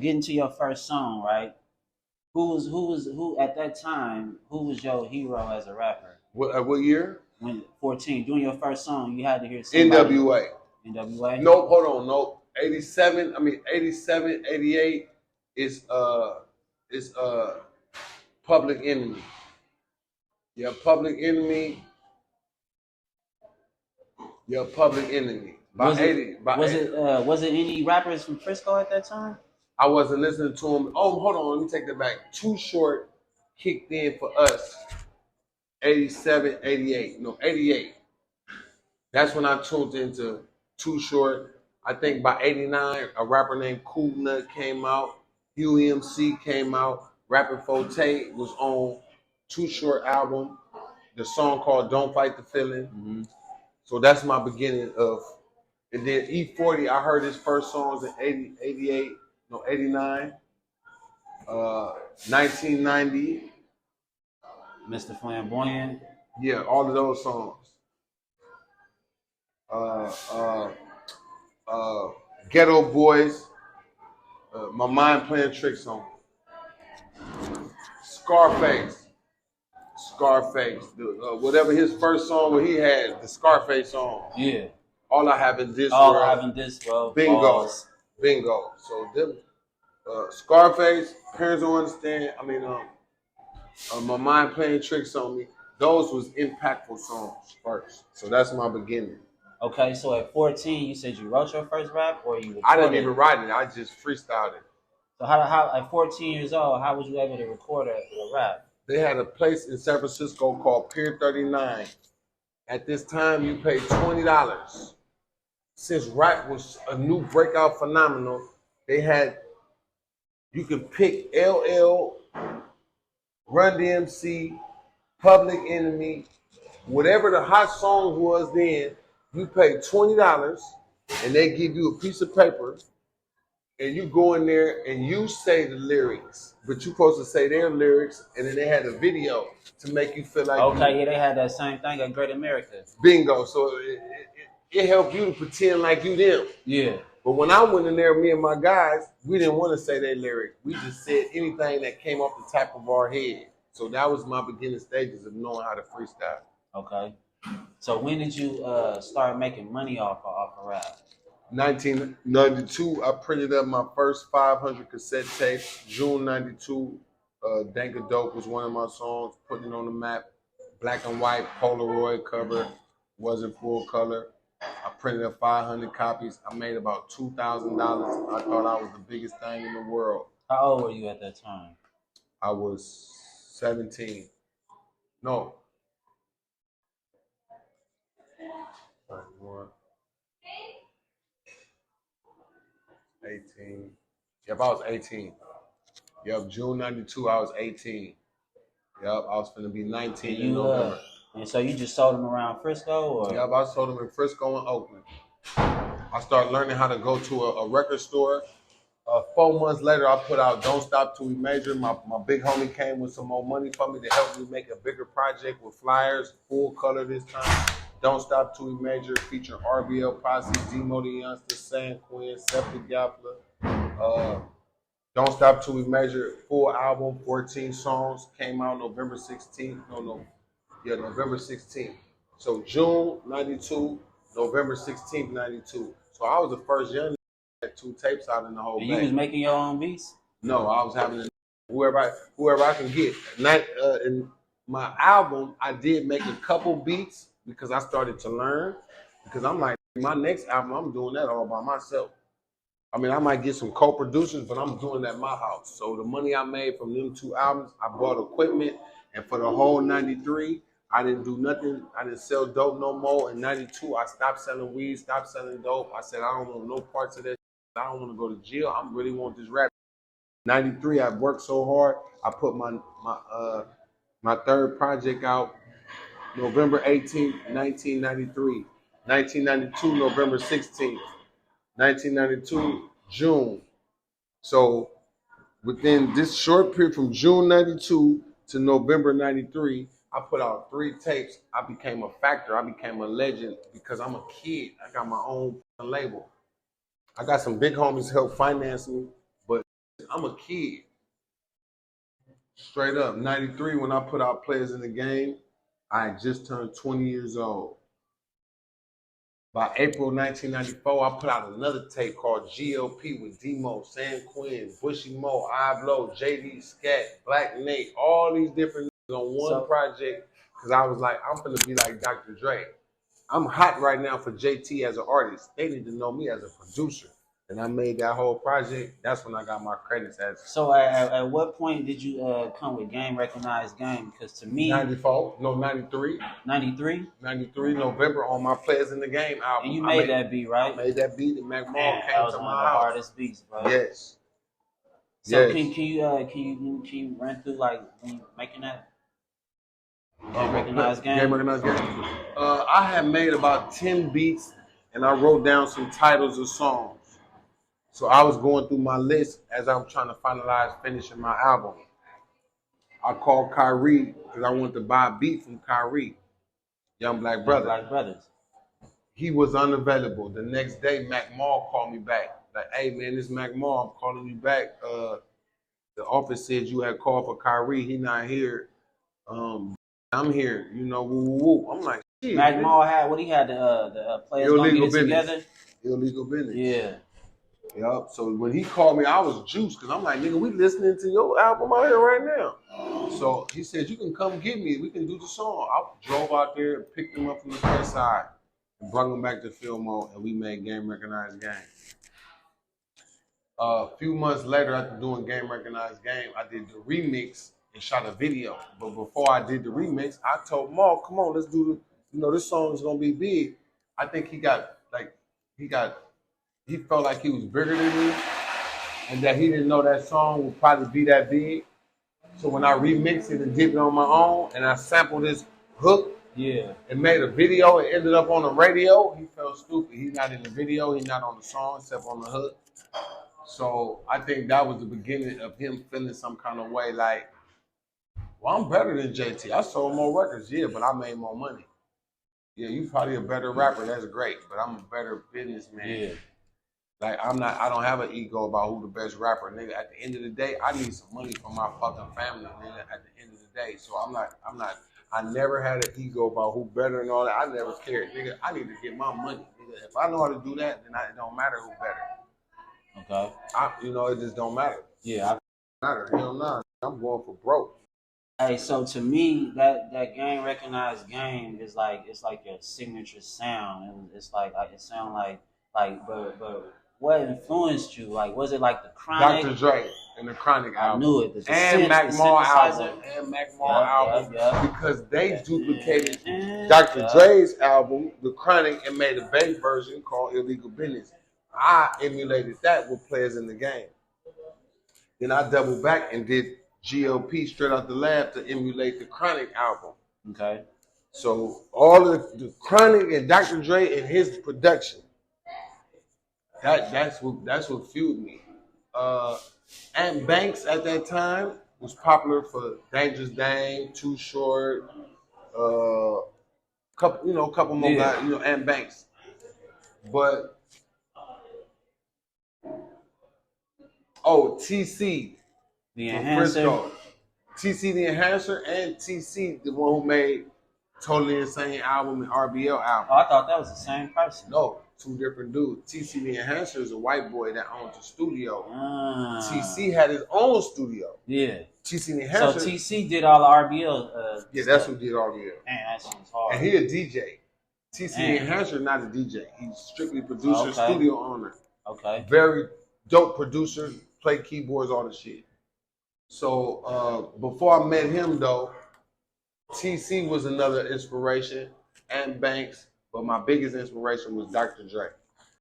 Getting to your first song, right? Who at that time? Who was your hero as a rapper? What year? When 14, doing your first song, you had to hear somebody. NWA. NWA. Nope. Hold on. Nope. 87. I mean 87, 88 is Public Enemy. Yeah, Public Enemy. Yeah, Public Enemy. By 80. Was it any rappers from Frisco at that time? I wasn't listening to him. Oh, hold on. Let me take that back. Too Short kicked in for us. 87, 88. No, 88. That's when I tuned into Too Short. I think by 89, a rapper named Cool Nut came out. Huey MC came out. Rapping Pt8 was on Too Short album. The song called Don't Fight the Feeling. Mm-hmm. So that's my beginning of. And then E40, I heard his first songs in 88, no, 89, 1990. Mr. Flamboyant. Yeah, all of those songs. Ghetto Boys. My Mind Playing Tricks on. Scarface. Whatever his first song where he had the Scarface song. Yeah. All I Have in This All World. I Have in This World. Bingo. Balls. Bingo. So them Scarface, Parents Don't Understand. I mean, My Mind Playing Tricks on Me. Those was impactful songs first. So that's my beginning. Okay, so at 14, you said you wrote your first rap, or you recorded? I didn't even write it. I just freestyled it. So how at 14 years old, how was you able to record a rap? They had a place in San Francisco called Pier 39. At this time, you paid $20. Since rap was a new breakout phenomenon, you could pick LL, Run DMC, Public Enemy, whatever the hot song was then. You pay $20 and they give you a piece of paper and you go in there and you say the lyrics, but you're supposed to say their lyrics, and then they had a video to make you feel like yeah, they had that same thing at Great America. Bingo. So it helped you to pretend like you them. Yeah. But when I went in there, me and my guys, we didn't want to say their lyrics. We just said anything that came off the top of our head. So that was my beginning stages of knowing how to freestyle. Okay. So when did you start making money off of rap? 1992, I printed up my first 500 cassette tape. June 92, Danka Dope was one of my songs, putting it on the map. Black and white, Polaroid cover, wasn't full color. I printed up 500 copies. I made about $2,000. I thought I was the biggest thing in the world. How old were you at that time? I was 17. No. 18. Yep, I was 18. Yep, June 92, I was 18. Yep, I was finna be 19 in November. And so you just sold them around Frisco? Or? Yep, I sold them in Frisco and Oakland. I started learning how to go to a record store. 4 months later, I put out Don't Stop Till We Major. My big homie came with some more money for me to help me make a bigger project with flyers, full color this time. Don't Stop Till We Major, featuring RBL Posse, Demo the Youngster, San Quinn, Septic Yapla. Don't Stop Till We Measure, full album, 14 songs, came out November 16th. November 16th. So June 92, November 16th, 92. So I was the first young that had 2 tapes out in the whole thing. You was making your own beats? No, I was having whoever I can get. In my album, I did make a couple beats because I started to learn. Because I'm like, my next album, I'm doing that all by myself. I mean, I might get some co-producers, but I'm doing that at my house. So the money I made from them 2 albums, I bought equipment. And for the whole 93, I didn't do nothing. I didn't sell dope no more. In 92, I stopped selling weed, stopped selling dope. I said, I don't want no parts of that. I don't want to go to jail. I really want this rap. 93, I worked so hard. I put my third project out November 18th, 1993. 1992, November 16th. 1992, June. So within this short period from June 92 to November 93, I put out 3 tapes. I became a factor. I became a legend because I'm a kid. I got my own label. I got some big homies help finance me, but I'm a kid. Straight up, 93 when I put out Players in the Game, I had just turned 20 years old. By April 1994, I put out another tape called GLP with D-Mo, San Quinn, Bushy Mo, Iblo, JD Scat, Black Nate, all these different on one project because I was like, I'm gonna be like Dr. Dre. I'm hot right now for JT as an artist. They need to know me as a producer. And I made that whole project. That's when I got my credits as. So at what point did you come with Game Recognize Game? Because to me, 94, no 93. 93? 93 November on my Players in the Game album. And you made that beat, right? I made that beat and Mac Mall came that was to one my of the house. hardest beats, bro. Yes. So yes. Can you run through like when you making that? Game Recognize Game? Game Recognize Game. I had made about 10 beats and I wrote down some titles of songs. So I was going through my list as I'm trying to finalize finishing my album. I called Kyrie because I wanted to buy a beat from Kyrie, Young Black Brother. Black Brothers. He was unavailable. The next day, Mac Mall called me back. Like, hey man, this Mac Mall, I'm calling you back. The office said you had called for Kyrie. He not here. I'm here. You know, woo woo woo. I'm like, shit. Mac Mall had what he had the players gonna get it together. Illegal business. Yeah. Yep. So when he called me, I was juiced because I'm like, nigga, we listening to your album out here right now. So he said, you can come get me. We can do the song. I drove out there and picked him up from the west side and brought him back to Fillmore, and we made Game Recognize Game. A few months later, after doing Game Recognize Game, I did the remix and shot a video. But before I did the remix, I told Maul, come on, let's do this song is going to be big. I think he felt like he was bigger than me and that he didn't know that song would probably be that big. So when I remixed it and did it on my own and I sampled this hook and made a video and ended up on the radio, he felt stupid. He's not in the video, he's not on the song except on the hook. So I think that was the beginning of him feeling some kind of way like, well, I'm better than JT. I sold more records, yeah, but I made more money. Yeah, you probably a better rapper, that's great, but I'm a better businessman. Yeah. Like I don't have an ego about who the best rapper, nigga. At the end of the day, I need some money for my fucking family, nigga. At the end of the day, so I never had an ego about who better and all that. I never cared, nigga. I need to get my money, nigga. If I know how to do that, then it don't matter who better. Okay. It just don't matter. Yeah, matter. Hell no, I'm going for broke. Hey, so to me, that Game Recognized Game is like your signature sound. It's like it sound like but. What influenced you? Like, was it like the Chronic? Dr. Dre and the Chronic album. I knew it. And Mac Mall album. Because they duplicated Dr. Dre's album, the Chronic, and made a bass version called Illegal Business. I emulated that with Players in the Game. Then I doubled back and did GLP Straight Out the Lab to emulate the Chronic album. Okay. So all of the Chronic and Dr. Dre and his production. That's what fueled me. Ant Banks at that time was popular for Dangerous Dame, Too Short, couple more guys, Ant Banks. But TC, the Enhancer, TC the Enhancer, and TC the one who made Totally Insane album and RBL album. Oh, I thought that was the same person. No. Two different dudes. TC the Enhancer is a white boy that owns a studio. TC had his own studio. Yeah. TC the Enhancer. So TC did all the RBL. Yeah, that's who did RBL. Man, that shit's hard. And he a DJ. TC the Enhancer not a DJ. He's strictly producer, studio owner. Okay. Very dope producer. Play keyboards, all the shit. So before I met him though, TC was another inspiration, and Banks. But my biggest inspiration was Dr. Dre.